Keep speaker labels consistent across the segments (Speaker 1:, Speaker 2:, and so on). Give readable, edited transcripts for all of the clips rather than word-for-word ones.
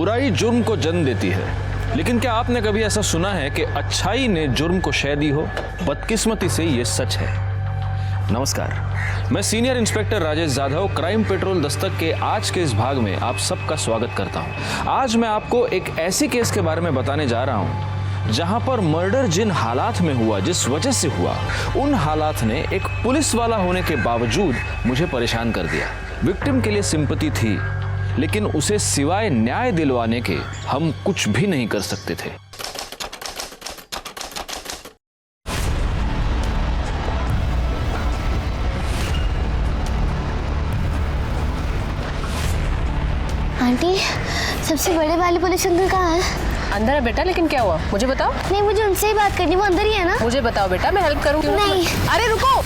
Speaker 1: बुराई जुर्म को जन्म देती है, लेकिन क्या आपने कभी ऐसा सुना है कि अच्छाई ने जुर्म को शह दी हो? बदकिस्मती से ये सच है। नमस्कार, मैं senior inspector Rajesh Jadhav crime petrol Dastak के आज के इस भाग में आप सबका स्वागत करता हूं। आज मैं आपको एक ऐसी केस के बारे में बताने जा रहा हूं जहां पर मर्डर जिन हालात में हुआ, जिस वजह से हुआ, उन हालात ने एक पुलिस वाला होने के बावजूद मुझे परेशान कर दिया। विक्टिम के लिए सिंपैथी थी, लेकिन उसे सिवाय न्याय दिलवाने के हम कुछ भी नहीं कर सकते थे।
Speaker 2: आंटी, सबसे बड़े वाले पुलिस अंकल कहाँ है?
Speaker 3: अंदर है बेटा, लेकिन क्या हुआ मुझे बताओ।
Speaker 2: नहीं, मुझे उनसे ही बात करनी, वो अंदर ही है ना?
Speaker 3: मुझे बताओ बेटा, मैं हेल्प करूँ।
Speaker 2: नहीं।
Speaker 3: अरे रुको।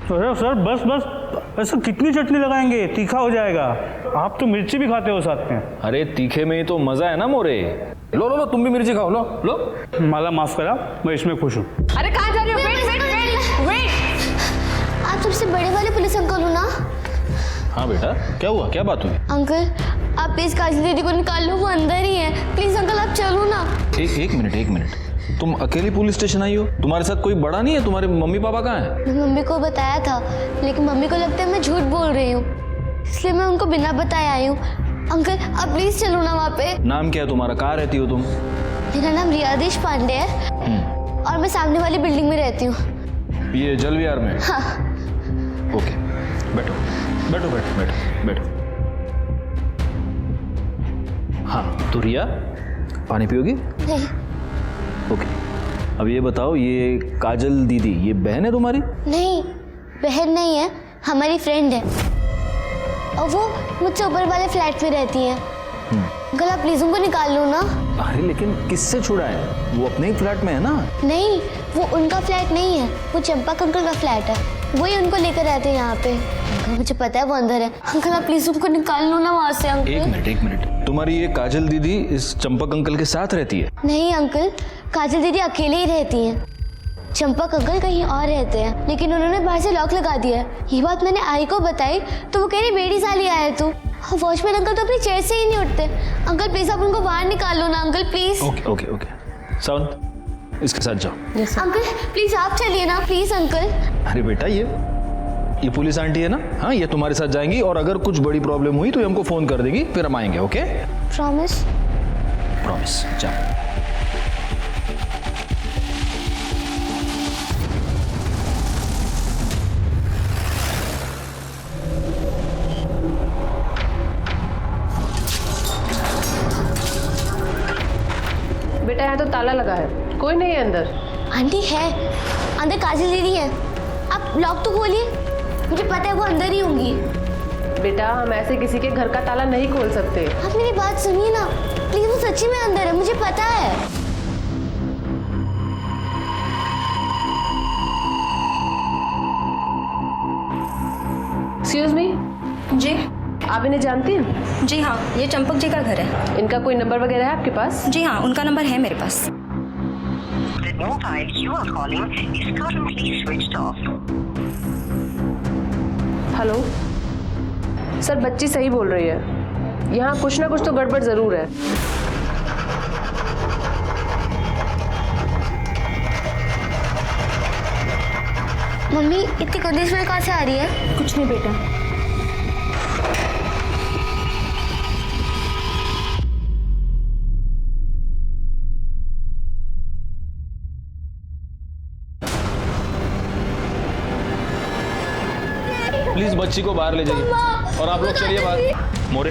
Speaker 4: सर बस ऐसा कितनी चटनी लगाएंगे, तीखा हो जाएगा। आप तो मिर्ची भी खाते हो साथ में।
Speaker 1: अरे तीखे में ही तो मजा है ना मोरे। लो लो लो, तुम भी मिर्ची खाओ, लो लो।
Speaker 4: माला माफ करा, मैं इसमें खुश हूँ।
Speaker 3: अरे कहाँ जा रहे हो? वेट।
Speaker 2: आप सबसे बड़े वाले पुलिस अंकल हो ना?
Speaker 1: हाँ बेटा, क्या हुआ, क्या बात हुई?
Speaker 2: अंकल, आप प्लीज काजल दीदी को निकाल लो, वो अंदर ही है। प्लीज अंकल, आप चलो ना।
Speaker 1: एक मिनट, तुम अकेली पुलिस स्टेशन आई हो? तुम्हारे साथ कोई बड़ा नहीं है? तुम्हारे मम्मी पापा कहाँ हैं?
Speaker 2: मैं मम्मी को बताया था, लेकिन मम्मी को लगता है मैं झूठ बोल रही हूँ, इसलिए मैं उनको बिना बताए आई हूँ। अंकल, आप प्लीज चलो ना वहाँ पे।
Speaker 1: नाम क्या है तुम्हारा? कहाँ रहती हो तुम?
Speaker 2: मेरा नाम रिया देश पांडे है और मैं सामने वाली बिल्डिंग में रहती हूँ।
Speaker 1: ये जल विहार में?
Speaker 2: हाँ।
Speaker 1: ओके, बैठो। हाँ तो रिया, पानी पियोगी?
Speaker 2: नहीं।
Speaker 1: ओके, अब ये बताओ, ये काजल दीदी ये बहन है तुम्हारी?
Speaker 2: नहीं, बहन नहीं है, हमारी फ्रेंड है और वो मुझसे ऊपर वाले फ्लैट में रहती है। अंकल, आप प्लीज उनको निकाल लो ना।
Speaker 1: अरे लेकिन किससे छुड़ा है? वो अपने ही फ्लैट में है ना?
Speaker 2: नहीं, वो उनका फ्लैट नहीं है, वो चंपक अंकल का फ्लैट है, वही उनको लेकर रहते हैं यहाँ पे। अंकल, मुझे पता है वो अंदर है। अंकल, आप प्लीज उनको निकाल लो ना वहाँ से। अंकल
Speaker 1: एक मिनट, तुम्हारी ये काजल दीदी इस चंपक अंकल के साथ रहती है?
Speaker 2: नहीं अंकल, काजल दीदी अकेले ही रहती हैं। चंपक अंकल कहीं और रहते हैं, लेकिन उन्होंने बाहर से लॉक लगा दिया है। ये बात मैंने आई को बताई तो वो कह रही बेटी साली आया तू। वॉचमैन अंकल तो अपनी चेयर से ही नहीं उठते। अंकल प्लीज आप उनको बाहर निकाल लो ना। Uncle please.
Speaker 1: ओके, सावंत इसके साथ जाओ।
Speaker 2: अंकल प्लीज आप चलिए ना, प्लीज अंकल।
Speaker 1: अरे बेटा, ये पुलिस आंटी है ना? हाँ, ये तुम्हारे साथ जाएंगी और अगर कुछ बड़ी प्रॉब्लम हुई तो ये हमको फोन कर देगी, फिर हम आएंगे। ओके?
Speaker 2: प्रॉमिस?
Speaker 1: प्रॉमिस। जाओ।
Speaker 3: बेटा यहाँ तो ताला लगा है, कोई नहीं है अंदर।
Speaker 2: आंटी है अंदर, काजल दीदी है। आप लॉक तो खोलिए, मुझे पता है वो अंदर ही होंगी।
Speaker 3: बेटा, हम ऐसे किसी के घर का ताला नहीं खोल सकते।
Speaker 2: आप मेरी बात सुनिए ना प्लीज, वो सच्ची में अंदर है, मुझे पता है।
Speaker 3: एक्सक्यूज मी
Speaker 5: जी।
Speaker 3: आप इन्हें जानती हैं?
Speaker 5: जी हाँ, ये चंपक जी का घर है।
Speaker 3: इनका कोई नंबर वगैरह है आपके पास?
Speaker 5: जी हाँ, उनका नंबर है मेरे पास।
Speaker 6: The mobile you are calling is currently switched off.
Speaker 3: Hello sir, बच्ची सही बोल रही है, यहाँ कुछ ना कुछ तो गड़बड़ जरूर है।
Speaker 2: मम्मी, इतनी गंदी स्मेल कहाँ से आ रही है?
Speaker 5: कुछ नहीं बेटा।
Speaker 1: प्लीज बच्ची को बाहर ले जाइए और आप लोग चलिए बाहर। मोरे,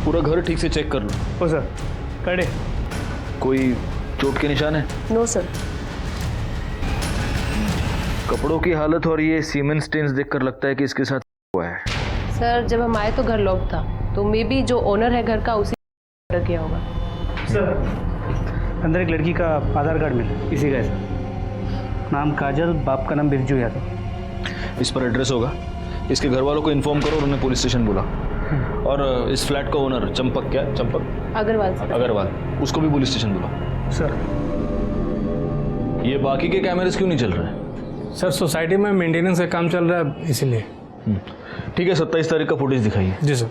Speaker 1: पूरा घर ठीक से चेक कर लो।
Speaker 4: ओ सर, कड़े
Speaker 1: कोई चोट के निशान है?
Speaker 3: No sir.
Speaker 1: कपड़ों की हालत और ये सीमेंट स्टेन्स देखकर लगता है कि इसके साथ हुआ है।
Speaker 3: सर, जब हम आए तो घर लॉक था, तो मे बी जो ओनर है घर का उसी ने किया होगा।
Speaker 4: सर, अंदर एक लड़की का आधार कार्ड मिला, इसी का है सर। नाम काजल, बाप का नाम बिरजू यादव।
Speaker 1: इस पर एड्रेस होगा, इसके घर वालों को इन्फॉर्म करो और उन्हें पुलिस स्टेशन बुला। और इस फ्लैट का ओनर चंपक, क्या चंपक अग्रवाल, उसको भी पुलिस स्टेशन बुला।
Speaker 4: सर,
Speaker 1: ये बाकी के कैमरेस क्यों नहीं चल रहे हैं?
Speaker 7: सर, सोसाइटी में मेंटेनेंस का काम चल रहा है, इसीलिए।
Speaker 1: ठीक है, 27 तारीख का फुटेज दिखाइए।
Speaker 7: जी सर।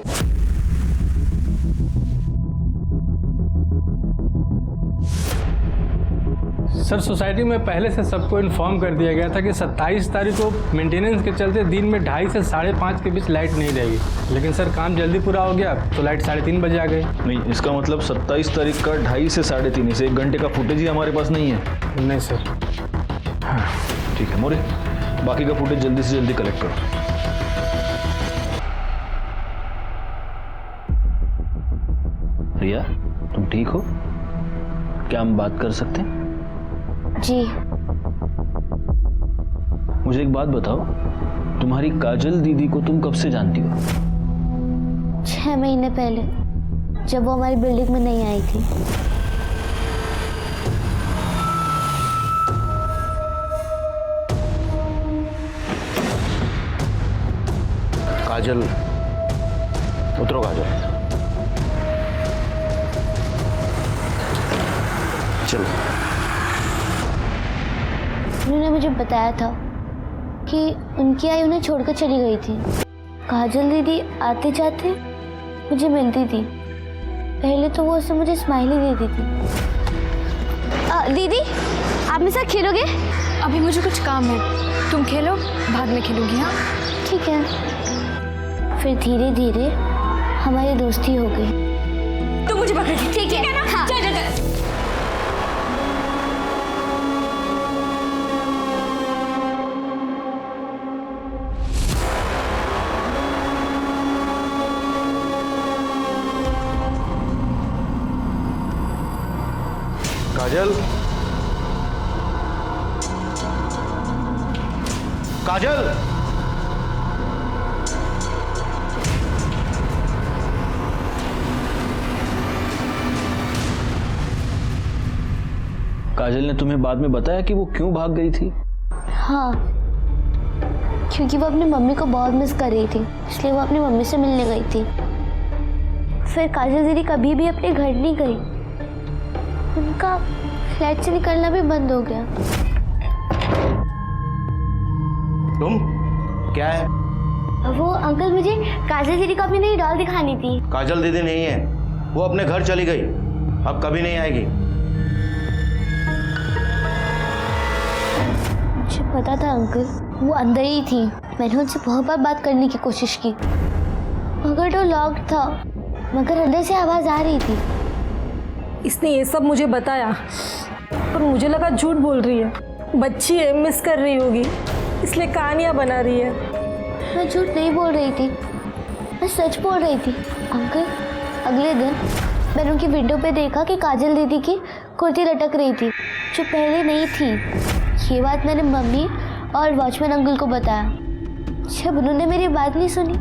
Speaker 7: सर सोसाइटी में पहले से सबको इन्फॉर्म कर दिया गया था कि 27 तारीख को मेंटेनेंस के चलते दिन में 2:30 से 5:30 के बीच लाइट नहीं रहेगी, लेकिन सर काम जल्दी पूरा हो गया तो लाइट 3:30 बजे आ गई।
Speaker 1: नहीं, इसका मतलब 27 तारीख का 2:30 से 3:30 से 1 घंटे का फुटेज ही हमारे पास नहीं है।
Speaker 7: नहीं सर।
Speaker 1: हाँ ठीक है मोरे, बाकी का फुटेज जल्दी से जल्दी कलेक्ट करो। रिया, तुम ठीक हो? क्या हम बात कर सकते हैं?
Speaker 2: जी।
Speaker 1: मुझे एक बात बताओ, तुम्हारी काजल दीदी को तुम कब से जानती हो?
Speaker 2: 6 महीने पहले, जब वो हमारी बिल्डिंग में नहीं आई थी।
Speaker 8: काजल, उतरो काजल, चलो।
Speaker 2: उन्होंने मुझे बताया था कि उनकी आई उन्हें छोड़कर चली गई थी। काजल दीदी आते जाते मुझे मिलती थी। पहले तो वो उससे मुझे स्माइल ही देती थी। दीदी, आप मेरे साथ खेलोगे?
Speaker 5: अभी मुझे कुछ काम है, तुम खेलो, बाद में खेलूंगी। हाँ
Speaker 2: ठीक है। फिर धीरे धीरे हमारी दोस्ती हो गई।
Speaker 5: तो मुझे पकड़,
Speaker 2: ठीक है ना? हाँ।
Speaker 5: चल चल चल।
Speaker 8: काजल, काजल,
Speaker 1: काजल ने तुम्हें बाद में बताया कि वो क्यों भाग गई थी?
Speaker 2: हाँ, क्योंकि वो अपनी मम्मी को बहुत मिस कर रही थी, इसलिए वो अपनी मम्मी से मिलने गई थी। फिर काजल दीदी कभी भी अपने घर नहीं गई। उनका फ्लैट से निकलना भी बंद हो गया।
Speaker 8: तुम क्या है?
Speaker 2: वो अंकल, मुझे काजल दीदी को अपनी नई डॉल दिखानी थी।
Speaker 8: काजल दीदी नहीं है, वो अपने घर चली गई, अब कभी नहीं आएगी।
Speaker 2: मुझे पता था अंकल, वो अंदर ही थी। मैंने उनसे बहुत बार बात करने की कोशिश की, मगर डोर लॉक था, मगर अंदर से आवाज आ रही थी।
Speaker 9: इसने ये सब मुझे बताया, पर मुझे लगा झूठ बोल रही है। बच्ची है, मिस कर रही होगी, इसलिए कहानियाँ बना रही है।
Speaker 2: मैं झूठ नहीं बोल रही थी, मैं सच बोल रही थी। अंकल, अगले दिन मैंने उनकी विंडो पे देखा कि काजल दीदी की कुर्ती लटक रही थी, जो पहले नहीं थी। ये बात मैंने मम्मी और वॉचमैन अंकल को बताया। जब उन्होंने मेरी बात नहीं सुनी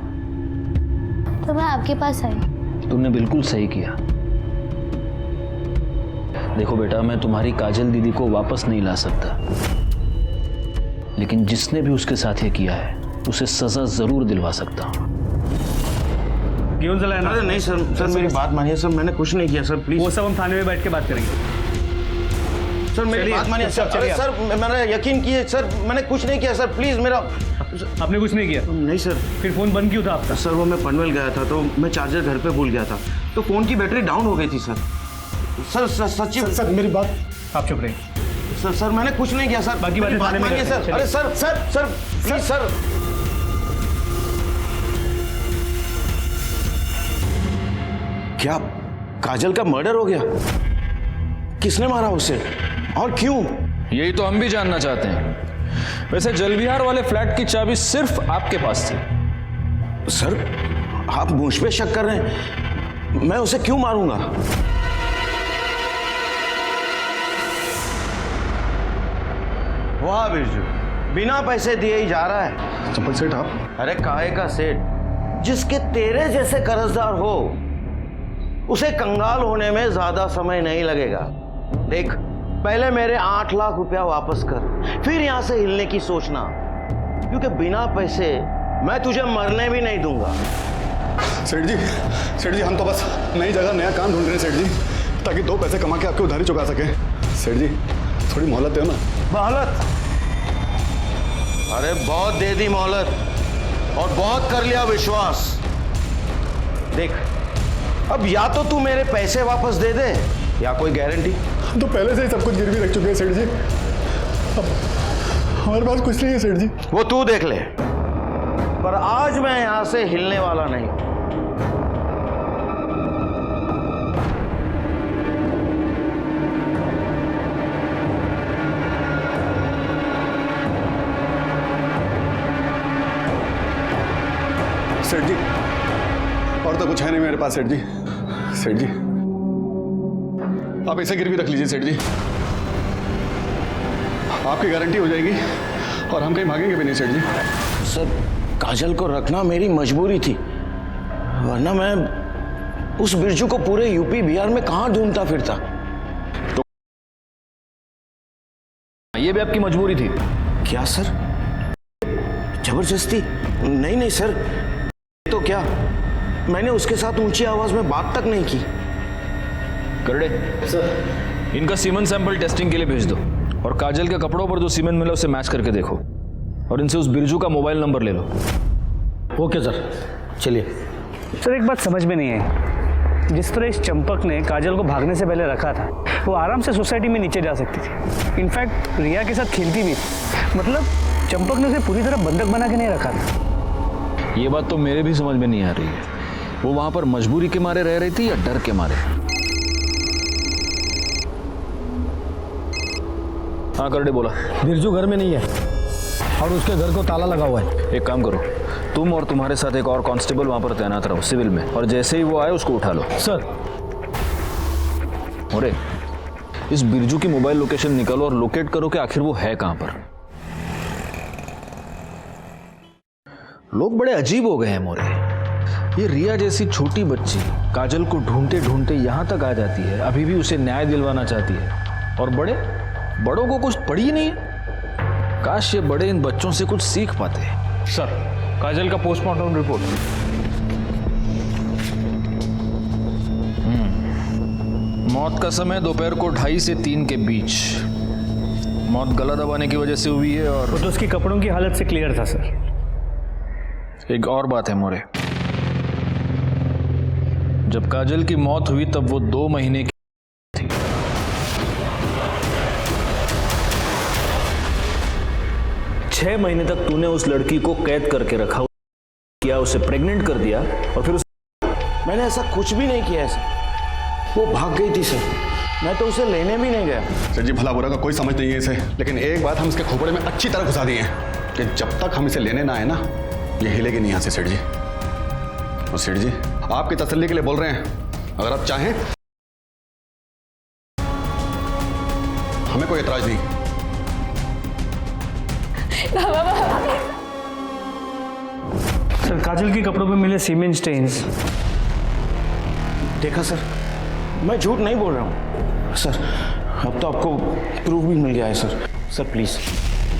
Speaker 2: तो मैं आपके पास आई।
Speaker 1: तुमने बिल्कुल सही किया। देखो बेटा, मैं तुम्हारी काजल दीदी को वापस नहीं ला सकता, लेकिन जिसने भी उसके साथ ये किया है उसे सजा जरूर दिलवा सकता हूँ।
Speaker 4: क्यों जलाया ना?
Speaker 8: अरे नहीं सर, सर मेरी बात मानिए सर, मैंने कुछ नहीं किया सर, प्लीज।
Speaker 4: वो सब हम थाने में बैठ के बात करेंगे।
Speaker 8: सर मेरी बात मानिए सर। अरे सर, मैंने यकीन किए सर, मैंने कुछ नहीं किया सर, प्लीज मेरा।
Speaker 4: आपने कुछ नहीं किया?
Speaker 8: नहीं सर।
Speaker 4: फिर फोन बंद क्यों था आपका?
Speaker 8: सर वो मैं पनवेल गया था तो मैं चार्जर घर पे भूल गया था, तो फोन की बैटरी डाउन हो गई थी सर। सर सच्ची
Speaker 10: सर मेरी बात।
Speaker 4: आप चुप रहिए।
Speaker 8: सर मैंने कुछ नहीं किया सर,
Speaker 4: बाकी बातें
Speaker 8: बात
Speaker 4: थाने में
Speaker 8: मानिए
Speaker 4: करते हैं,
Speaker 8: सर। अरे sir sir sir please sir. क्या काजल का मर्डर हो गया? किसने मारा उसे और क्यों?
Speaker 1: यही तो हम भी जानना चाहते हैं। वैसे जलविहार वाले फ्लैट की चाबी सिर्फ आपके पास थी।
Speaker 8: सर आप मुझ पे शक कर रहे हैं? मैं उसे क्यों मारूंगा? वाह बिरजू, बिना पैसे दिए ही जा रहा है।
Speaker 10: चंपल सेठ आप?
Speaker 8: अरे काहे का सेठ? जिसके तेरे जैसे कर्जदार हो उसे कंगाल होने में ज्यादा समय नहीं लगेगा। देख, पहले मेरे 8 लाख रुपया वापस कर, फिर यहां से हिलने की सोचना, क्योंकि बिना पैसे मैं तुझे मरने भी नहीं दूंगा।
Speaker 10: सेठ जी हम तो बस नई जगह नया काम ढूंढ रहे हैं सेठ जी, ताकि 2 पैसे कमा के आपकी उधारी चुका सके। सेठ जी थोड़ी मोहलत दो ना।
Speaker 8: मोहलत? अरे बहुत दे दी मोहलत और बहुत कर लिया विश्वास। देख, अब या तो तू मेरे पैसे वापस दे दे या कोई गारंटी।
Speaker 10: हम तो पहले से ही सब कुछ गिरवी रख चुके हैं सेठ जी। अब हमारे पास कुछ नहीं है सेठ जी।
Speaker 8: वो तू देख ले, पर आज मैं यहां से हिलने वाला नहीं।
Speaker 10: सेठ जी और तो कुछ है नहीं मेरे पास सेठ जी। सेठ जी आप इसे गिरवी रख लीजिए सेठ जी, आपकी गारंटी हो जाएगी और हम कहीं भागेंगे भी नहीं सेठ जी।
Speaker 8: सर, काजल को रखना मेरी मजबूरी थी, वरना मैं उस बिरजू को पूरे यूपी बिहार में कहां ढूंढता फिरता।
Speaker 1: तो ये भी आपकी मजबूरी थी?
Speaker 8: क्या सर, जबरदस्ती? नहीं नहीं सर, तो क्या मैंने उसके साथ ऊंची आवाज में बात तक नहीं की।
Speaker 1: करड़े सर, इनका सीमेंट सैंपल टेस्टिंग के लिए भेज दो और काजल के कपड़ों पर जो सीमेंट मिला उसे मैच करके देखो और इनसे उस बिरजू का मोबाइल नंबर ले लो।
Speaker 4: ओके सर, चलिए। सर एक बात समझ में नहीं आई, जिस तरह इस चंपक ने काजल को भागने से पहले रखा था, वो आराम से सोसाइटी में नीचे जा सकती थी। इनफैक्ट रिया के साथ खेलती भी थी। मतलब चंपक ने उसे पूरी तरह बंधक बना के नहीं रखा था।
Speaker 1: ये बात तो मेरे भी समझ में नहीं आ रही है, वो वहां पर मजबूरी के मारे रह रही थी या डर के मारे? हाँ करड़े बोला।
Speaker 7: बिरजू घर में नहीं है और उसके घर को ताला लगा हुआ है।
Speaker 1: एक काम करो, तुम और तुम्हारे साथ एक और कांस्टेबल वहां पर तैनात रहो सिविल में, और जैसे ही वो आए उसको उठा लो।
Speaker 7: सर।
Speaker 1: अरे इस बिरजू की मोबाइल लोकेशन निकालो और लोकेट करो कि आखिर वो है कहां पर। लोग बड़े अजीब हो गए हैं मोरे। ये रिया जैसी छोटी बच्ची काजल को ढूंढते ढूंढते यहां तक आ जाती है, अभी भी उसे न्याय दिलवाना चाहती है, और बड़ों को कुछ पड़ी नहीं है। काश ये बड़े इन बच्चों से कुछ सीख पाते।
Speaker 7: सर, काजल का पोस्टमार्टम रिपोर्ट।
Speaker 1: मौत का समय दोपहर को 2:30 से 3 के बीच। मौत गला दबाने की वजह से हुई है और
Speaker 4: वो तो उसकी कपड़ों की हालत से क्लियर था सर।
Speaker 1: एक और बात है मोरे, जब काजल की मौत हुई तब वो 2 महीने की थी। छह महीने तक तूने उस लड़की को कैद करके रखा, किया, उसे प्रेग्नेंट कर दिया और फिर
Speaker 8: मैंने ऐसा कुछ भी नहीं किया है सर। वो भाग गई थी सर, मैं तो उसे लेने भी नहीं गया।
Speaker 10: सेठ जी भला बुरा का कोई समझ नहीं है इसे, लेकिन एक बात हम इसके खोपड़े में अच्छी तरह घुसा दिए हैं कि जब तक हम इसे लेने ना आए ना, ये हिलेगी नहीं यहाँ से सेठ जी। और सेठ जी आपकी तसल्ली के लिए बोल रहे हैं, अगर आप चाहें हमें कोई एतराज नहीं।
Speaker 4: सर काजल के कपड़ों पे मिले सीमेंट स्टेन्स।
Speaker 8: देखा सर, मैं झूठ नहीं बोल रहा हूँ सर। अब तो आपको प्रूफ भी मिल गया है सर। सर प्लीज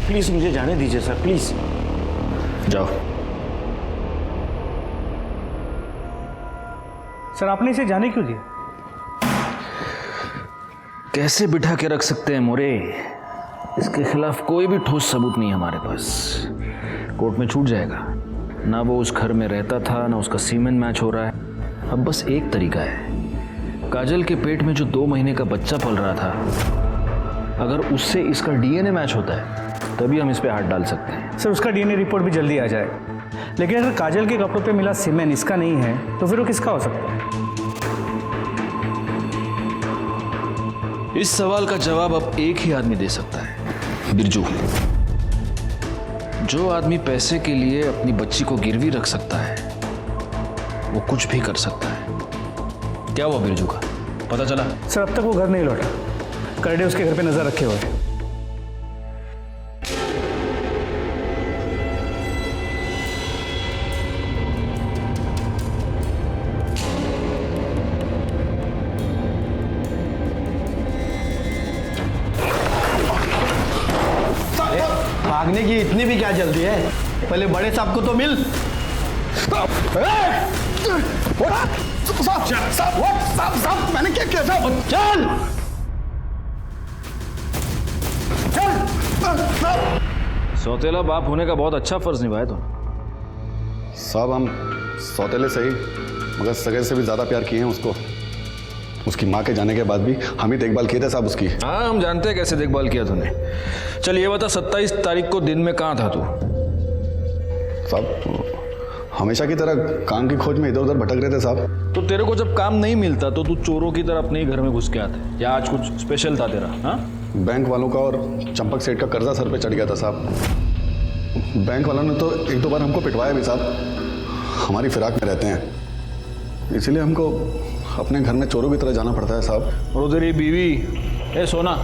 Speaker 8: प्लीज मुझे जाने दीजिए सर, प्लीज।
Speaker 1: जाओ।
Speaker 4: सर आपने इसे जाने क्यों दिया?
Speaker 1: कैसे बिठा के रख सकते हैं मोरे? इसके खिलाफ कोई भी ठोस सबूत नहीं है हमारे पास। कोर्ट में छूट जाएगा, ना वो उस घर में रहता था, ना उसका सीमेंट मैच हो रहा है। अब बस एक तरीका है, काजल के पेट में जो 2 महीने का बच्चा पल रहा था, अगर उससे इसका डीएनए मैच होता है तभी हम इस पे हाथ डाल सकते हैं।
Speaker 4: सर उसका डीएनए रिपोर्ट भी जल्दी आ जाए, लेकिन अगर काजल के कपड़ों पे मिला सीमेंट इसका नहीं है तो फिर वो किसका हो सकता है?
Speaker 1: इस सवाल का जवाब अब एक ही आदमी दे सकता है, बिरजू। जो आदमी पैसे के लिए अपनी बच्ची को गिरवी रख सकता है, वो कुछ भी कर सकता है। क्या हुआ बिरजू का, पता चला?
Speaker 4: सर अब तक वो घर नहीं लौटा, करडे उसके घर पे नजर रखे हुए हैं।
Speaker 8: भागने की इतनी भी क्या जल्दी है? पहले बड़े साहब को तो मिल।
Speaker 10: साहब मैंने क्या किया साहब?
Speaker 8: चल
Speaker 1: सौतेला बाप होने का बहुत अच्छा फर्ज निभाया तो।
Speaker 10: साहब हम सौतेले सही मगर सगे से भी ज्यादा प्यार किए हैं उसको। उसकी माँ के जाने के बाद भी हम ही देखभाल किए थे साहब उसकी।
Speaker 1: हाँ, हम जानते हैं कैसे देखभाल किया तूने। चल ये बता, 27 तारीख को दिन में कहाँ था तू?
Speaker 10: साहब हमेशा की तरह काम की खोज में इधर उधर भटक रहे थे साहब।
Speaker 1: तो तेरे को जब काम नहीं मिलता तो तू चोरों की तरह अपने ही घर में घुस के आते, या आज कुछ स्पेशल था तेरा? हाँ,
Speaker 10: बैंक वालों का और चंपक सेठ का कर्जा सर पे चढ़ गया था साहब। बैंक वालों ने तो 1-2 बार हमको पिटवाया भी साहब। हमारी फिराक में रहते हैं, इसीलिए हमको अपने घर में चोरों की तरह जाना पड़ता है साहब।
Speaker 1: और उधर ये बीवी, ए सोना,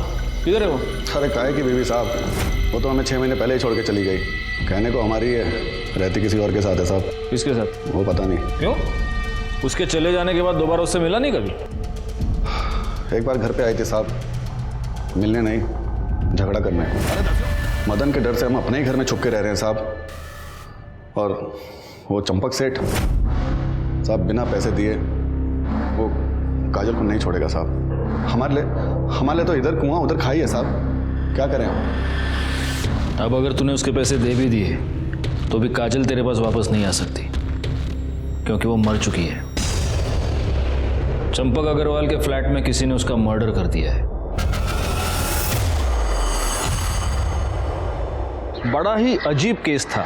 Speaker 1: किधर है वो?
Speaker 10: अरे काहे की बीवी साहब, वो तो हमें 6 महीने पहले ही छोड़ के चली गई। कहने को हमारी है, रहती किसी और के साथ है साहब।
Speaker 1: किसके साथ?
Speaker 10: वो पता नहीं
Speaker 1: क्यों? उसके चले जाने के बाद दोबारा उससे मिला नहीं कभी?
Speaker 10: एक बार घर पे आई थी साहब, मिलने नहीं, झगड़ा करने। मदन के डर से हम अपने ही घर में छुप के रह रहे हैं साहब। और वो चंपक सेठ साहब बिना पैसे दिए वो काजल को नहीं छोड़ेगा साहब। हमारे लिए तो इधर कुआं उधर खाई है साहब, क्या करें हम?
Speaker 1: अब अगर तूने उसके पैसे दे भी दिए तो भी काजल तेरे पास वापस नहीं आ सकती, क्योंकि वो मर चुकी है। चंपक अग्रवाल के फ्लैट में किसी ने उसका मर्डर कर दिया है। बड़ा ही अजीब केस था,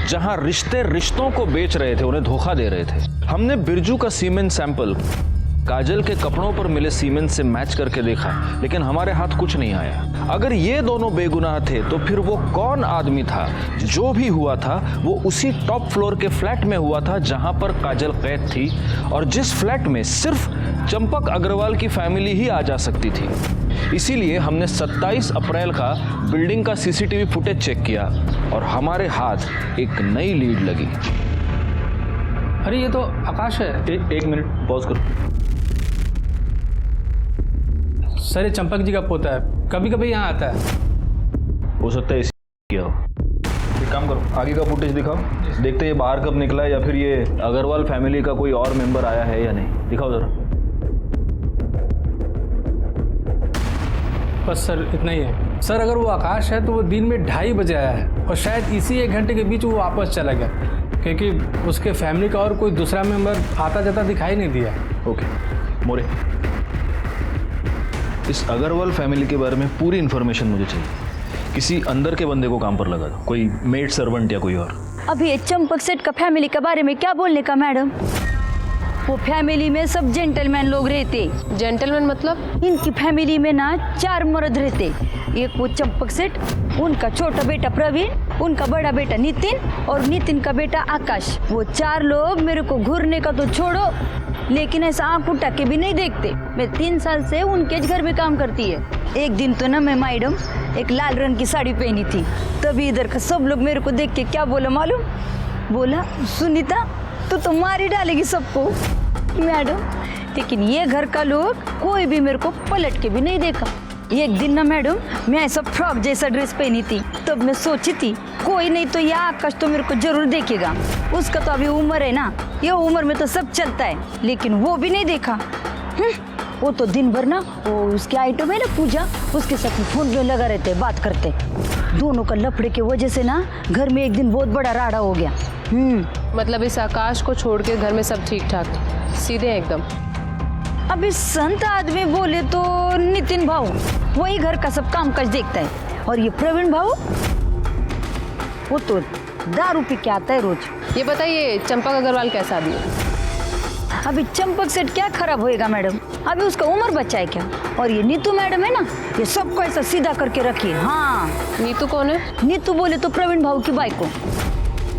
Speaker 1: जहां रिश्ते रिश्तों को बेच रहे थे, उन्हें धोखा दे रहे थे। हमने बिरजू का सीमेंट सैंपल काजल के कपड़ों पर मिले सीमेंट से मैच करके देखा, लेकिन हमारे हाथ कुछ नहीं आया। अगर ये दोनों बेगुनाह थे तो फिर वो कौन आदमी था? जो भी हुआ था वो उसी टॉप फ्लोर के फ्लैट में हुआ था जहां पर काजल कैद थी, और जिस फ्लैट में सिर्फ चंपक अग्रवाल की फैमिली ही आ जा सकती थी। इसीलिए हमने 27 अप्रैल का बिल्डिंग का सीसीटीवी फुटेज चेक किया और हमारे हाथ एक नई लीड लगी।
Speaker 7: अरे ये तो आकाश है।
Speaker 1: एक मिनट पॉज करो।
Speaker 7: सर ये चंपक जी का पोता है, कभी कभी यहाँ आता है।
Speaker 1: हो सकता है इसी किया हो। एक काम करो, आगे का फुटेज दिखाओ, देखते ये बाहर कब निकला है, या फिर ये अग्रवाल फैमिली का कोई और मेंबर आया है या नहीं। दिखाओ जरा।
Speaker 7: बस सर इतना ही है। सर अगर वो आकाश है तो वो दिन में 2:30 बजे आया है, और शायद इसी 1 घंटे के बीच वो वापस चला गया, क्योंकि उसके फैमिली का और कोई दूसरा मेंबर आता जाता दिखाई नहीं दिया।
Speaker 1: ओके मोरे, इस अग्रवाल फैमिली के बारे में पूरी इन्फॉर्मेशन मुझे चाहिए। किसी अंदर के बंदे को काम पर लगा दो, कोई मेड सर्वेंट या कोई और।
Speaker 11: अभी चंपक सेठ का फैमिली के बारे में क्या बोलने का मैडम? वो फैमिली में सब जेंटलमैन लोग रहते।
Speaker 3: जेंटलमैन मतलब?
Speaker 11: इनकी फैमिली में ना 4 मर्द रहते। एक वो चंपक सेठ, उनका छोटा बेटा प्रवीण, उनका बड़ा बेटा नितिन और नितिन का बेटा आकाश। वो 4 लोग मेरे को घूरने का तो छोड़ो, लेकिन ऐसा आंख उठा के भी नहीं देखते। मैं 3 साल से उनके घर में काम करती है। एक दिन तो ना मैं मैडम एक लाल रंग की साड़ी पहनी थी, तभी इधर का सब लोग मेरे को देख के क्या बोला मालूम? बोला सुनीता तो मार ही डालेगी सबको। मैडम लेकिन ये घर का लोग कोई भी मेरे को पलट के भी नहीं देखा। एक दिन ना मैडम मैं ऐसा फ्रॉक जैसा ड्रेस पहनी थी, तब मैं सोची थी कोई नहीं तो यह आकाश तो मेरे को जरूर देखेगा। उसका तो अभी उम्र है ना, ये उम्र में तो सब चलता है, लेकिन वो भी नहीं देखा। वो तो दिन भर ना वो उसके आइटम है ना पूजा, उसके साथ फोन में लगा रहते, बात करते। दोनों का लफड़े की वजह से ना घर में एक दिन बहुत बड़ा राड़ा हो गया।
Speaker 3: मतलब इस आकाश को छोड़ के घर में सब ठीक ठाक सीधे एकदम?
Speaker 11: अभी संत आदमी बोले तो नितिन भाऊ वही घर का सब काम काज देखता है, और ये प्रवीण भाऊ वो तो दारू पी के आता है रोज।
Speaker 3: ये बताइए चंपक अग्रवाल कैसा आदमी है?
Speaker 11: अभी चंपक सेठ क्या खराब होएगा मैडम, अभी उसका उम्र बच्चा है क्या? और ये नीतू मैडम है ना, ये सबको ऐसा सीधा करके रखिए। हाँ,
Speaker 3: नीतू कौन है?
Speaker 11: नीतू बोले तो प्रवीण भाऊ की बाइको।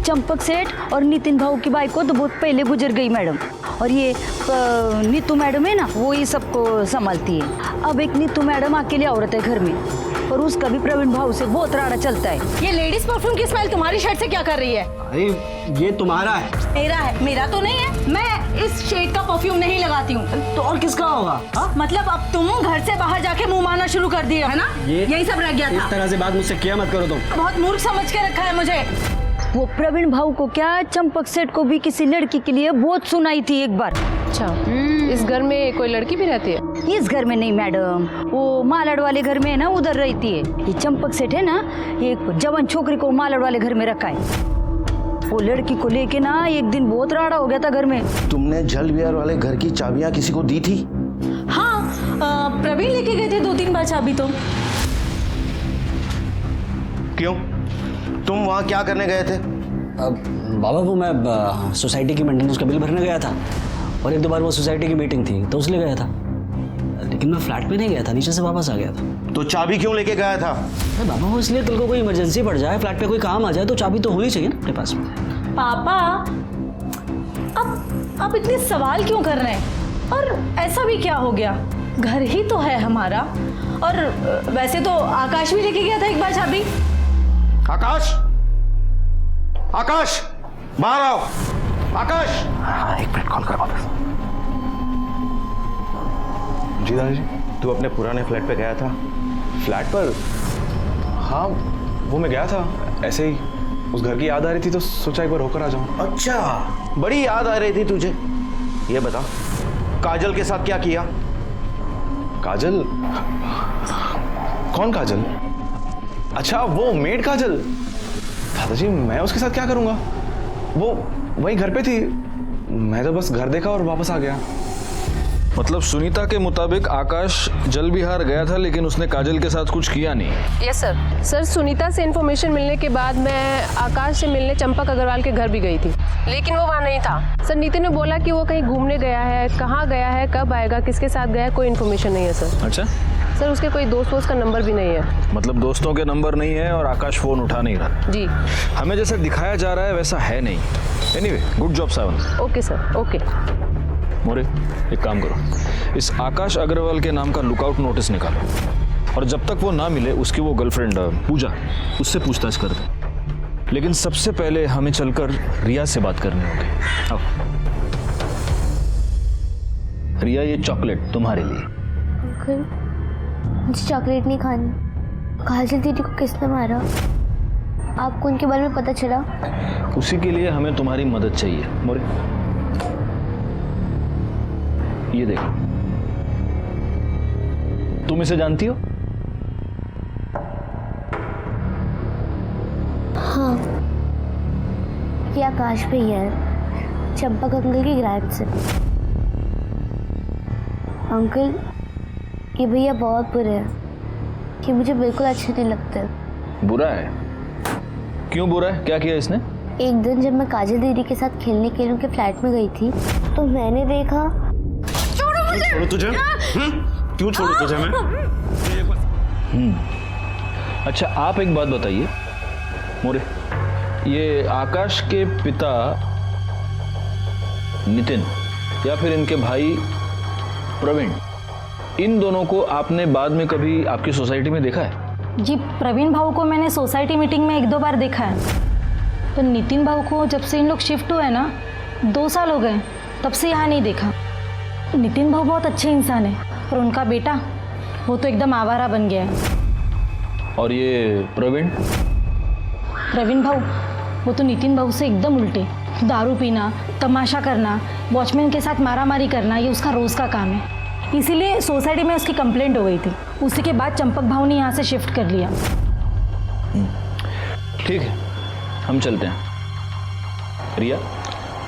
Speaker 11: चंपक सेठ और नितिन भाऊ की बाइको तो बहुत पहले गुजर गई मैडम, और ये नीतू मैडम है ना वो ये सबको संभालती है। अब एक नीतू मैडम अकेली औरत है घर में, और उसका भी प्रवीण भाऊ से बहुत राड़ा चलता है।
Speaker 9: ये लेडीज परफ्यूम की स्मेल तुम्हारी शर्ट से क्या कर रही है?
Speaker 4: अरे ये तुम्हारा है।
Speaker 9: मेरा है? मेरा तो नहीं है, मैं इस शेड का परफ्यूम नहीं लगाती हूँ।
Speaker 4: तो और किसका होगा?
Speaker 9: मतलब अब तुम घर से बाहर जाके मुंह मारना शुरू कर दिए है ना? यही सब रह गया था।
Speaker 4: इस तरह से बात मुझसे किया मत करो तुम।
Speaker 9: बहुत मूर्ख समझ के रखा है मुझे।
Speaker 11: वो प्रवीण भाऊ को क्या चंपक सेठ को भी किसी लड़की के लिए बहुत सुनाई थी एक बार।
Speaker 3: अच्छा, इस घर में कोई लड़की भी रहती है?
Speaker 11: इस घर में नहीं मैडम, वो मालाड वाले घर में है ना, उधर रहती है। ये चंपक सेठ है ना, एक जवान छोकरी को मालाड वाले घर में रखा है। वो लड़की को लेके ना एक दिन बहुत राड़ा हो गया था घर में।
Speaker 8: तुमने जल विहार वाले घर की चाबियां किसी को दी थी?
Speaker 9: हाँ प्रवीण लेके गए थे 2-3 बार चाबी तो।
Speaker 8: क्यों? तुम वहां क्या करने गए थे?
Speaker 4: बाबा वो मैं सोसाइटी की मेंटेनेंस का बिल भरने गया था और 1-2 बार वो सोसाइटी की मीटिंग थी तो उसलिए गया था, लेकिन मैं फ्लैट पे नहीं गया था, नीचे से वापस आ गया था।
Speaker 8: तो चाबी क्यों लेके गया था?
Speaker 4: अरे बाबा वो इसलिए कल को कोई इमरजेंसी पड़ जाए, फ्लैट पे कोई काम आ जाए तो चाबी तो होनी चाहिए ना अपने पास में।
Speaker 9: पापा अब इतने सवाल क्यों कर रहे हैं? और ऐसा भी क्या हो गया, घर ही तो है हमारा। और वैसे तो आकाश भी लेके गया था एक बार चाबी।
Speaker 8: आकाश, आकाश बाहर आओ। आकाश,
Speaker 10: एक मिनट कॉल कर वापस। जी दादाजी।
Speaker 8: तू अपने पुराने फ्लैट पे गया था?
Speaker 10: फ्लैट पर? हाँ वो मैं गया था, ऐसे ही उस घर की याद आ रही थी तो सोचा एक बार होकर आ जाऊं।
Speaker 8: अच्छा, बड़ी याद आ रही थी तुझे। ये बता, काजल के साथ क्या किया?
Speaker 10: काजल? कौन काजल? अच्छा वो मेड काजल। दादाजी मैं उसके साथ क्या करूंगा, वो वही घर पे थी, मैं तो बस घर देखा और वापस आ गया।
Speaker 1: मतलब सुनीता के मुताबिक आकाश जल विहार गया था लेकिन उसने काजल के साथ कुछ किया नहीं।
Speaker 3: Yes sir. सर सुनीता से इन्फॉर्मेशन मिलने के बाद मैं आकाश से मिलने चंपक अग्रवाल के घर भी गई थी, लेकिन वो वहाँ नहीं था। सर नितिन ने बोला कि वो कहीं घूमने गया है, कहाँ गया है, कब आएगा, किसके साथ गया है, कोई इन्फॉर्मेशन नहीं है सर।
Speaker 1: अच्छा
Speaker 3: सर उसके कोई दोस्त का नंबर भी नहीं है।
Speaker 1: मतलब दोस्तों के नंबर नहीं है और आकाश फोन उठा नहीं रहा।
Speaker 3: जी
Speaker 1: हमें जैसा दिखाया जा रहा है वैसा है नहीं। Anyway good job Sawan.
Speaker 3: Okay sir. Okay
Speaker 1: More एक काम करो, इस आकाश अग्रवाल के नाम का लुकआउट नोटिस निकालो और जब तक वो ना मिले उसकी वो गर्लफ्रेंड पूजा, उससे पूछताछ कर दे। लेकिन सबसे पहले हमें चलकर रिया से बात करनी होगी। आओ रिया, ये चॉकलेट तुम्हारे लिए।
Speaker 2: अंकल मुझे चॉकलेट नहीं खानी। काजल दीदी को किसने मारा? आपको उनके बारे में पता चला?
Speaker 1: उसी के लिए हमें तुम्हारी मदद चाहिए। मोरे ये देखो, तुम इसे जानती हो?
Speaker 2: हाँ, ये आकाश भैया है, चंपक अंकल की ग्रैंड से। अंकल ये भैया बहुत बुरे हैं, ये मुझे बिल्कुल अच्छे नहीं लगते।
Speaker 1: बुरा है? क्यों बुरा है, क्या किया इसने?
Speaker 2: एक दिन जब मैं काजल दीदी के साथ खेलने के लिए उनके फ्लैट में गई थी तो मैंने देखा।
Speaker 8: छोड़ो तुझे? क्यों छोड़ू तुझे मैं?
Speaker 1: अच्छा आप एक बात बताइए मोरे, ये आकाश के पिता नितिन या फिर इनके भाई प्रवीण, इन दोनों को आपने बाद में कभी आपकी सोसाइटी में देखा है?
Speaker 9: जी प्रवीण भाऊ को मैंने सोसाइटी मीटिंग में 1-2 बार देखा है, तो नितिन भाऊ को जब से इन लोग शिफ्ट हुए ना 2 साल हो गए, तब से यहाँ नहीं देखा। नितिन भाऊ बहुत अच्छे इंसान है, पर उनका बेटा वो तो एकदम आवारा बन गया है।
Speaker 1: और ये
Speaker 9: प्रवीण भाऊ वो तो नितिन भाऊ से एकदम उल्टे, दारू पीना, तमाशा करना, वॉचमैन के साथ मारामारी करना, ये उसका रोज़ का काम है। इसीलिए सोसाइटी में उसकी कंप्लेंट हो गई थी, उसी के बाद चंपक भाऊ ने यहाँ से शिफ्ट कर लिया।
Speaker 1: ठीक है, हम चलते हैं। रिया,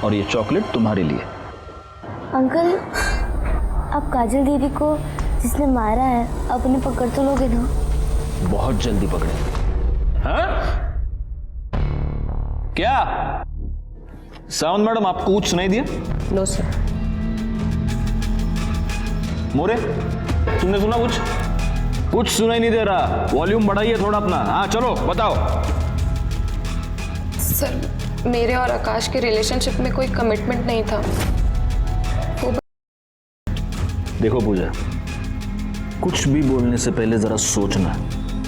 Speaker 1: और ये चॉकलेट तुम्हारे लिए।
Speaker 2: अंकल आप काजल दीदी को जिसने मारा है अपने पकड़ तो लोगे ना?
Speaker 1: बहुत जल्दी पकड़े। हाँ? क्या सावंत मैडम आपको कुछ सुनाई दिया?
Speaker 3: No sir.
Speaker 1: मोरे तुमने सुना कुछ? कुछ सुनाई नहीं दे रहा, वॉल्यूम बढ़ाइए थोड़ा अपना। हाँ चलो बताओ।
Speaker 12: सर मेरे और आकाश के रिलेशनशिप में कोई कमिटमेंट नहीं था।
Speaker 1: देखो पूजा, कुछ भी बोलने से पहले जरा सोचना,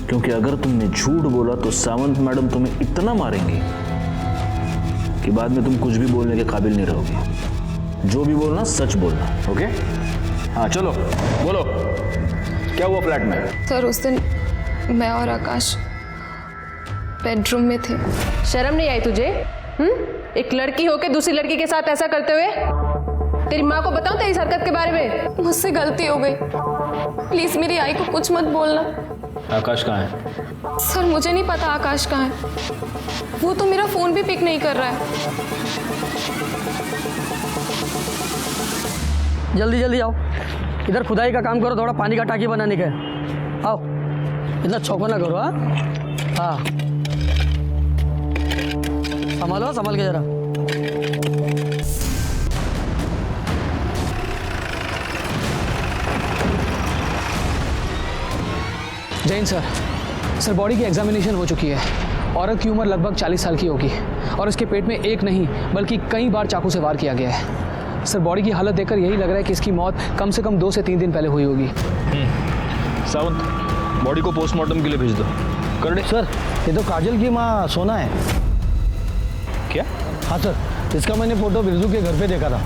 Speaker 1: क्योंकि अगर तुमने झूठ बोला तो सावंत मैडम तुम्हें इतना मारेंगी कि बाद में तुम कुछ भी बोलने के काबिल नहीं रहोगे। जो भी बोलना सच बोलना, ओके? हाँ चलो बोलो, क्या हुआ फ्लैट में?
Speaker 12: सर उस दिन मैं और आकाश बेडरूम में थे।
Speaker 3: शर्म नहीं आई तुझे? एक लड़की होके दूसरी लड़की के साथ ऐसा करते हुए? तेरी माँ को बताऊं तेरी हरकत के बारे में?
Speaker 12: मुझसे गलती हो गई, प्लीज मेरी आई को कुछ मत बोलना।
Speaker 1: आकाश कहाँ है?
Speaker 12: सर मुझे नहीं पता आकाश कहाँ है, वो तो मेरा फोन भी पिक नहीं कर रहा है।
Speaker 4: जल्दी जल्दी आओ। इधर खुदाई का काम करो, थोड़ा पानी का टाकी बनाने का है। आओ, इतना चौको ना करो। हाँ, संभालो, संभाल के जरा।
Speaker 13: जैन सर, बॉडी की एग्जामिनेशन हो चुकी है। औरत की उम्र लगभग 40 साल की होगी और उसके पेट में एक नहीं बल्कि कई बार चाकू से वार किया गया है। सर, बॉडी की हालत देखकर यही लग रहा है कि इसकी मौत कम से कम 2 से 3 दिन पहले हुई होगी।
Speaker 1: सावंत, बॉडी को पोस्टमार्टम के लिए भेज दो। कर दे।
Speaker 4: सर, ये तो काजल की माँ सोना है।
Speaker 1: क्या?
Speaker 4: हाँ सर, इसका मैंने फोटो बिरजू के घर पे देखा था।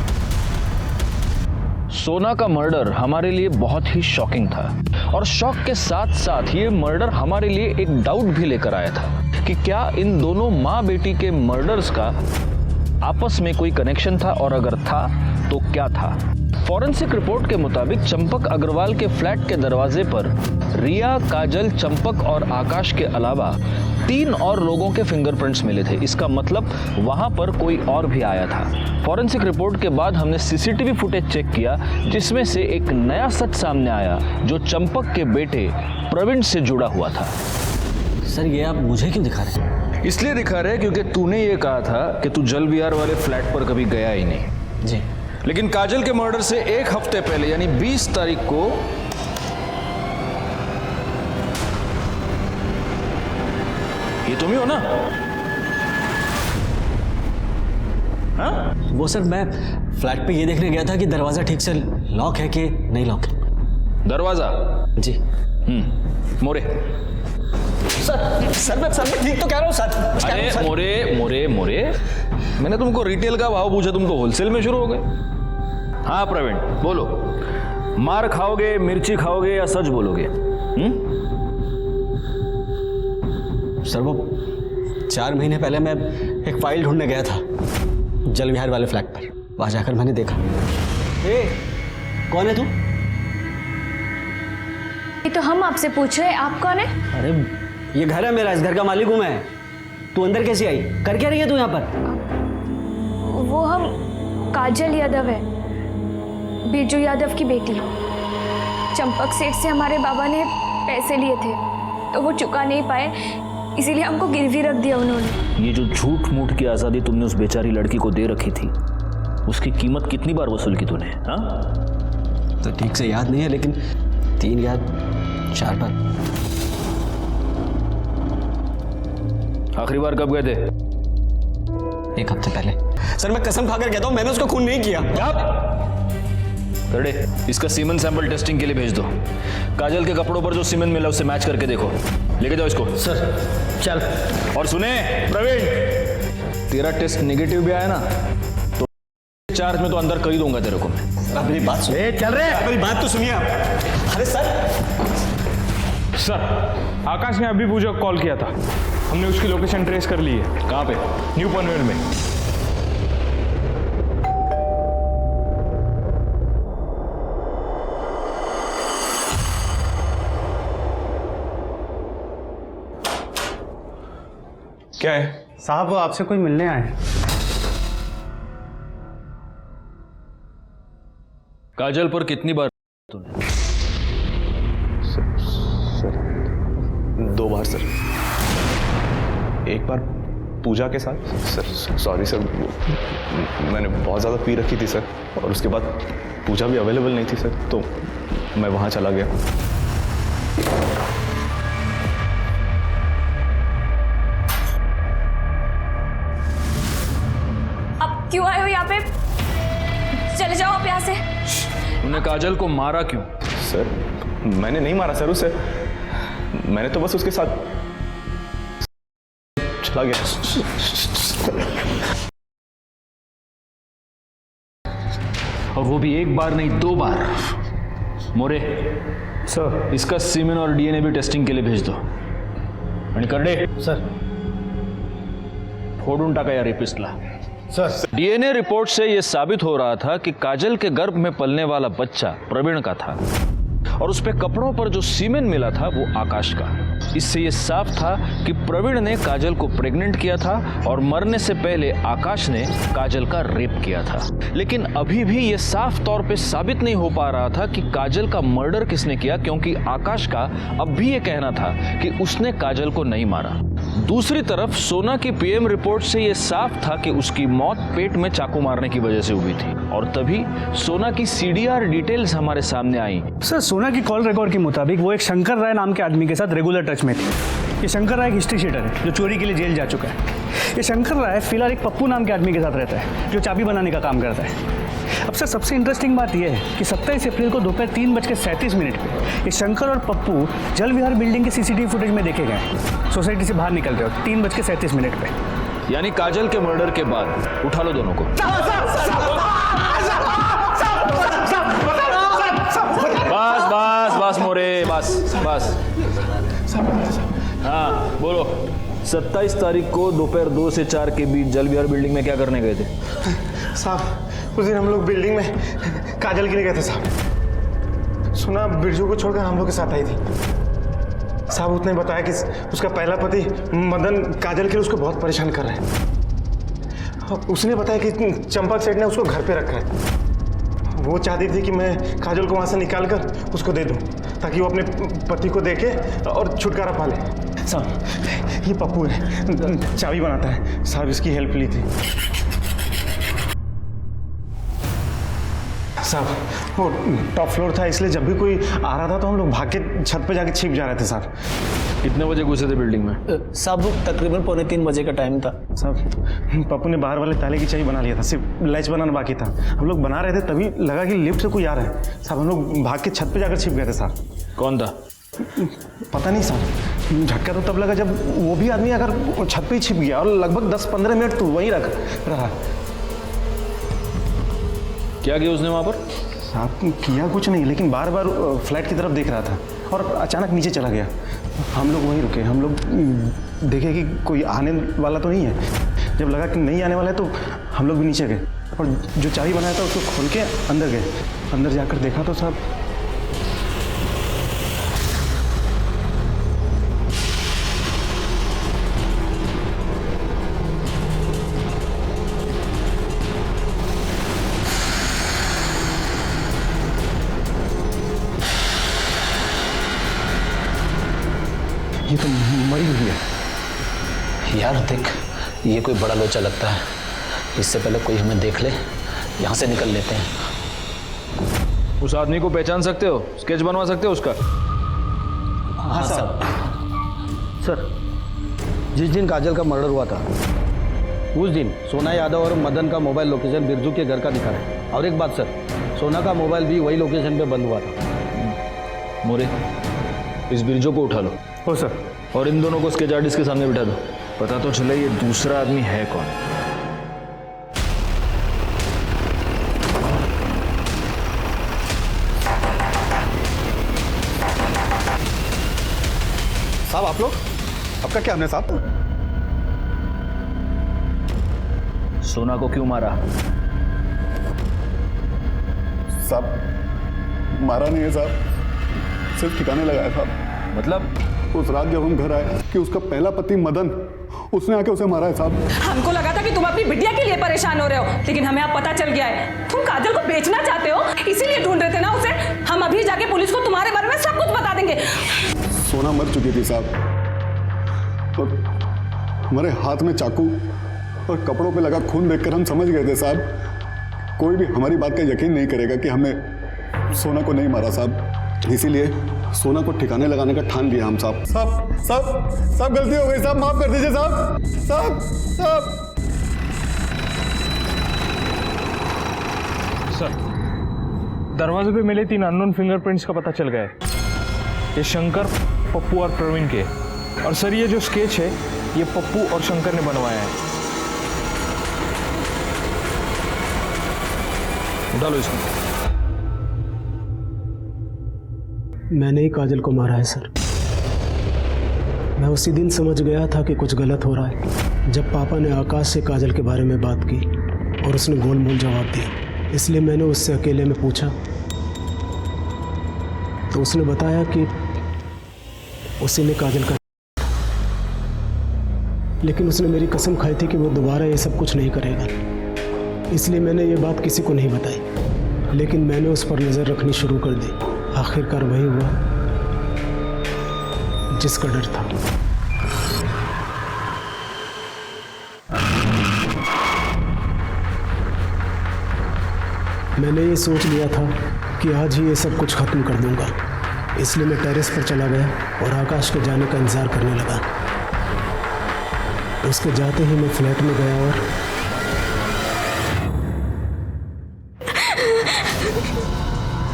Speaker 1: सोना का मर्डर हमारे लिए बहुत ही शॉकिंग था और शॉक के साथ साथ ये मर्डर हमारे लिए एक डाउट भी लेकर आया था कि क्या इन दोनों माँ बेटी के मर्डर्स का आपस में कोई कनेक्शन था, और अगर था तो क्या था। फॉरेंसिक रिपोर्ट के मुताबिक चंपक अग्रवाल के फ्लैट के दरवाजे पर रिया, काजल, चंपक और आकाश के अलावा 3 और लोगों के फिंगरप्रिंट्स मिले थे। इसका मतलब वहां पर कोई और भी आया था। फॉरेंसिक रिपोर्ट के बाद हमने सीसीटीवी फुटेज चेक किया, जिसमें से एक नया सच सामने आया जो चंपक के बेटे प्रवीण से जुड़ा हुआ था।
Speaker 4: सर, ये आप मुझे क्यों दिखा रहे हैं?
Speaker 1: इसलिए दिखा रहे क्योंकि तूने ये कहा था कि तू जल विहार वाले फ्लैट पर कभी गया ही नहीं।
Speaker 4: जी।
Speaker 1: लेकिन काजल के मर्डर से 1 हफ्ते पहले यानी 20 तारीख को ये तुम ही हो ना? हाँ?
Speaker 4: वो सर, मैं फ्लैट पे ये देखने गया था कि दरवाजा ठीक से लॉक है कि नहीं लॉक है।
Speaker 1: दरवाजा?
Speaker 4: जी।
Speaker 1: मोरे।
Speaker 4: सर मैं ठीक तो कह रहा हूँ सर।
Speaker 1: अरे मोरे, मैंने तुमको रिटेल का भाव पूछा, तुम तो होलसेल में शुरू हो गए। हाँ प्रवीण, बोलो, मार खाओगे, मिर्ची खाओगे या सच बोलोगे?
Speaker 4: सर, वो 4 महीने पहले मैं एक फाइल ढूंढने गया था जल विहार वाले फ्लैट पर। वहां जाकर मैंने देखा। कौन है तू?
Speaker 5: ये तो हम आपसे पूछ रहे हैं, आप कौन है?
Speaker 4: अरे ये घर है मेरा, इस घर का मालिक हूं मैं। तू अंदर कैसे आई? कर क्या रही है तू यहाँ पर?
Speaker 5: वो हम काजल यादव है, बिरजू यादव की बेटी। चंपक सेठ से हमारे बाबा ने पैसे लिए थे तो वो चुका नहीं पाए, इसीलिए हमको गिरवी रख दिया उन्होंने।
Speaker 1: ये जो झूठ मूठ की आज़ादी तुमने उस बेचारी लड़की को दे रखी थी, उसकी कीमत कितनी बार वसूल की तूने? हाँ,
Speaker 4: तो ठीक से याद नहीं है, लेकिन 3 या 4 बार।
Speaker 1: आखिरी बार कब गए थे?
Speaker 4: 1 हफ्ते पहले। सर, मैं कसम खाकर कहता हूं, मैंने उसको खून नहीं किया।
Speaker 1: करड़े, इसका सीमेंट सैंपल टेस्टिंग के लिए भेज दो। काजल के कपड़ों पर जो सीमेंट मिला उससे मैच करके देखो। लेके जाओ इसको।
Speaker 4: सर चल।
Speaker 1: और सुने प्रवीण, तेरा टेस्ट नेगेटिव भी आया ना तो चार्ज में तो अंदर कर ही दूंगा तेरे को मैं।
Speaker 4: मेरी बात सुन। चल रहे, मेरी बात तो सुनिए आप। अरे
Speaker 7: सर, आकाश ने अभी पूजा को कॉल किया था, हमने उसकी लोकेशन ट्रेस कर ली है।
Speaker 1: कहाँ पे?
Speaker 7: न्यू पनवेल में।
Speaker 14: क्या है
Speaker 4: साहब? वो आपसे कोई मिलने आए।
Speaker 1: काजल पर कितनी बार तूने?
Speaker 14: सर 2 बार सर। एक बार पूजा के साथ सर। सॉरी सर, मैंने बहुत ज़्यादा पी रखी थी सर, और उसके बाद पूजा भी अवेलेबल नहीं थी सर, तो मैं वहाँ चला गया।
Speaker 5: आप क्यों आए हो यहाँ पे? चले जाओ आप यहाँ से।
Speaker 1: तूने काजल को मारा क्यों?
Speaker 14: सर, मैंने नहीं मारा सर उसे, मैंने तो बस उसके साथ चला गया।
Speaker 1: और वो भी 1 बार नहीं 2 बार। मोरे
Speaker 4: सर,
Speaker 1: इसका सीमेन और डीएनए भी टेस्टिंग के लिए भेज दो। आणि करडे
Speaker 4: सर,
Speaker 1: फोडून टाका या रेपिस्टला।
Speaker 4: सर,
Speaker 1: डीएनए रिपोर्ट से यह साबित हो रहा था कि काजल के गर्भ में पलने वाला बच्चा प्रवीण का था और उस पे कपड़ों पर जो सीमेन मिला था वो आकाश का। इससे ये साफ था कि प्रवीण ने काजल को प्रेग्नेंट किया था और मरने से पहले आकाश ने काजल का रेप किया था। लेकिन अभी भी ये साफ तौर पे साबित नहीं हो पा रहा था कि काजल का मर्डर किसने किया, क्योंकि आकाश का अब भी ये कहना था कि उसने काजल को नहीं मारा। दूसरी तरफ सोना की पीएम रिपोर्ट से ये साफ था कि उसकी मौत पेट में चाकू मारने की वजह से हुई थी। और तभी सोना की सीडीआर डिटेल्स हमारे सामने आई।
Speaker 4: सर, सोना की कॉल रिकॉर्ड के मुताबिक वो एक शंकर राय नाम के आदमी के साथ रेगुलर टच में थी। ये शंकर राय एक हिस्ट्री शीटर है जो चोरी के लिए जेल जा चुका है। ये शंकर राय फिलहाल एक पप्पू नाम के आदमी के साथ रहता है जो चाबी बनाने का काम करता है। अब सर, सबसे इंटरेस्टिंग बात यह है कि 27 अप्रैल को दोपहर 3:37 पे ये शंकर और पप्पू जल विहार बिल्डिंग के सीसीटीवी फुटेज में देखे गए सोसाइटी से बाहर निकल रहे हो 3:37 पे।
Speaker 1: यानी काजल के मर्डर के बाद उठा लो दोनों को। बस बस बस मोरे, बस। हाँ बोलो, 27 तारीख को दोपहर 2 से 4 के बीच जल विहार बिल्डिंग में क्या करने गए थे?
Speaker 15: साहब, उस दिन हम लोग बिल्डिंग में काजल के लिए गए थे साहब। सुना बिरजू को छोड़कर हम लोग के साथ आई थी साहब। उसने बताया कि उसका पहला पति मदन काजल के लिए उसको बहुत परेशान कर रहा है। उसने बताया कि चंपक सेठ ने उसको घर पे रखा है। वो चाहती थी कि मैं काजल को वहाँ से निकाल कर उसको दे दूँ ताकि वो अपने पति को देखे और छुटकारा पा ले। साहब, ये पप्पू है, चाबी बनाता है साहब, इसकी हेल्प ली थी साहब। वो टॉप फ्लोर था इसलिए जब भी कोई आ रहा था तो हम लोग भाग के छत पे जाके छिप जा रहे थे साहब।
Speaker 1: कितने बजे घुसे थे बिल्डिंग में?
Speaker 4: साहब, तकरीबन 2:45 बजे का टाइम था
Speaker 15: साहब। पप्पू ने बाहर वाले ताले की चाबी बना लिया था, सिर्फ लैच बनाना बाकी था। हम लोग बना रहे थे तभी लगा कि लिफ्ट से कोई आ रहा है साहब। हम लोग भाग के छत पे जाकर छिप गए थे साहब।
Speaker 1: कौन था?
Speaker 15: पता नहीं साहब, झटका तो तब लगा जब वो भी आदमी अगर छत पे ही छिप गया और लगभग 10-15 मिनट तो वहीं रहा।
Speaker 1: क्या किया उसने वहां पर?
Speaker 15: साहब, किया कुछ नहीं, लेकिन बार बार फ्लैट की तरफ देख रहा था और अचानक नीचे चला गया। हम लोग वहीं रुके, हम लोग देखे कि कोई आने वाला तो नहीं है। जब लगा कि नहीं आने वाला है तो हम लोग भी नीचे गए और जो चाबी बनाया था उसको खोल के अंदर गए। अंदर जाकर देखा तो साहब ये तो मरी हुई है।
Speaker 13: यार देख, ये कोई बड़ा लोचा लगता है। इससे पहले कोई हमें देख ले, यहाँ से निकल लेते हैं।
Speaker 1: उस आदमी को पहचान सकते हो? स्केच बनवा सकते हो उसका?
Speaker 4: हाँ साहब। सर, जिस दिन काजल का मर्डर हुआ था उस दिन सोना यादव और मदन का मोबाइल लोकेशन बिरजू के घर का दिखा है। और एक बात सर, सोना का मोबाइल भी वही लोकेशन पे बंद हुआ था।
Speaker 1: मोरे, इस बिरजू को उठा लो।
Speaker 15: हो सर।
Speaker 1: और इन दोनों को स्केच आर्टिस्ट के सामने बिठा दो, पता तो चले ये दूसरा आदमी है कौन।
Speaker 10: साहब, आप लोग, आपका क्या हमने साहब?
Speaker 1: सोना को क्यों मारा?
Speaker 10: साहब, मारा नहीं है साहब, सिर्फ ठिकाने लगाया साहब।
Speaker 1: मतलब?
Speaker 10: उस रात जब हम घर आए कि उसका पहला पति मदन, उसने आके उसे मारा है साहब।
Speaker 12: हमको लगा था कि तुम अपनी बिटिया के लिए परेशान हो रहे हो, लेकिन हमें अब पता चल गया है तुम काजल को बेचना चाहते हो, इसीलिए ढूंढ रहे थे ना उसे। हम अभी जाके पुलिस को तुम्हारे बारे में सब कुछ बता देंगे।
Speaker 10: सोना मर चुकी थी साहब, और हमारे हाथ में चाकू और कपड़ों पे लगा खून देखकर हम समझ गए थे साहब, कोई भी हमारी बात का यकीन नहीं करेगा कि हमने सोना को नहीं मारा साहब। इसीलिए सोना को ठिकाने लगाने का ठान लिया हम साहब। साहब गलती हो गई साहब, माफ कर दीजिए साहब। साहब
Speaker 14: सर, दरवाजे पे मिले 3 अननोन फिंगरप्रिंट्स का पता चल गया है। ये शंकर, पप्पू और प्रवीण के। और सर, ये जो स्केच है ये पप्पू और शंकर ने बनवाया है।
Speaker 1: उठा लो इसको।
Speaker 16: मैंने ही काजल को मारा है सर। मैं उसी दिन समझ गया था कि कुछ गलत हो रहा है जब पापा ने आकाश से काजल के बारे में बात की और उसने गोलमोल जवाब दिया। इसलिए मैंने उससे अकेले में पूछा तो उसने बताया कि उसी ने काजल का लेकिन उसने मेरी कसम खाई थी कि वो दोबारा ये सब कुछ नहीं करेगा। इसलिए मैंने ये बात किसी को नहीं बताई, लेकिन मैंने उस पर नज़र रखनी शुरू कर दी। आखिरकार वही हुआ जिसका डर था। मैंने ये सोच लिया था कि आज ही ये सब कुछ ख़त्म कर दूंगा, इसलिए मैं टेरेस पर चला गया और आकाश के जाने का इंतज़ार करने लगा। उसके जाते ही मैं फ्लैट में गया और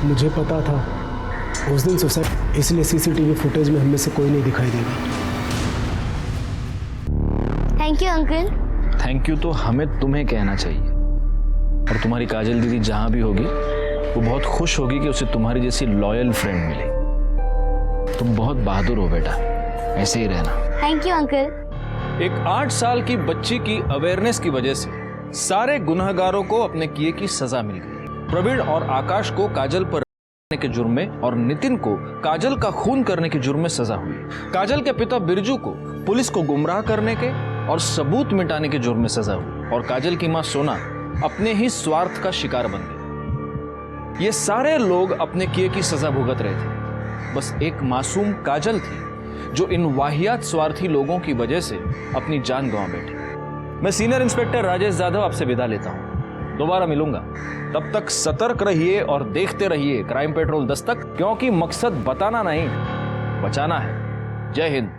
Speaker 16: मुझे पता था उस दिन सोसाइटी, इसलिए सीसीटीवी फुटेज में हमें से कोई नहीं दिखाई देगा।
Speaker 2: Thank you uncle.
Speaker 1: Thank you तो हमें तुम्हें कहना चाहिए। और तुम्हारी काजल दीदी जहां भी होगी वो बहुत खुश होगी कि उसे तुम्हारी जैसी लॉयल फ्रेंड मिली। तुम बहुत बहादुर हो बेटा, ऐसे ही रहना।
Speaker 2: Thank you uncle.
Speaker 1: एक 8 साल की बच्ची की अवेयरनेस की वजह से सारे गुनहगारों को अपने किए की सजा मिल गई। प्रवीण और आकाश को काजल पर के जुर्म में और नितिन को काजल का खून करने के जुर्म में सजा हुई। काजल के पिता बिरजू को पुलिस को गुमराह करने के और सबूत मिटाने के जुर्म में सजा हुई। और काजल की मां सोना अपने ही स्वार्थ का शिकार बन गई। ये सारे लोग अपने किए की सजा भुगत रहे थे, बस एक मासूम काजल थी जो इन वाहियात स्वार्थी लोगों की वजह से अपनी जान गंवा बैठी। मैं सीनियर इंस्पेक्टर राजेश जाधव आपसे विदा लेता हूं। दोबारा मिलूंगा, तब तक सतर्क रहिए और देखते रहिए क्राइम पेट्रोल दस्तक, क्योंकि मकसद बताना नहीं, बचाना है। जय हिंद।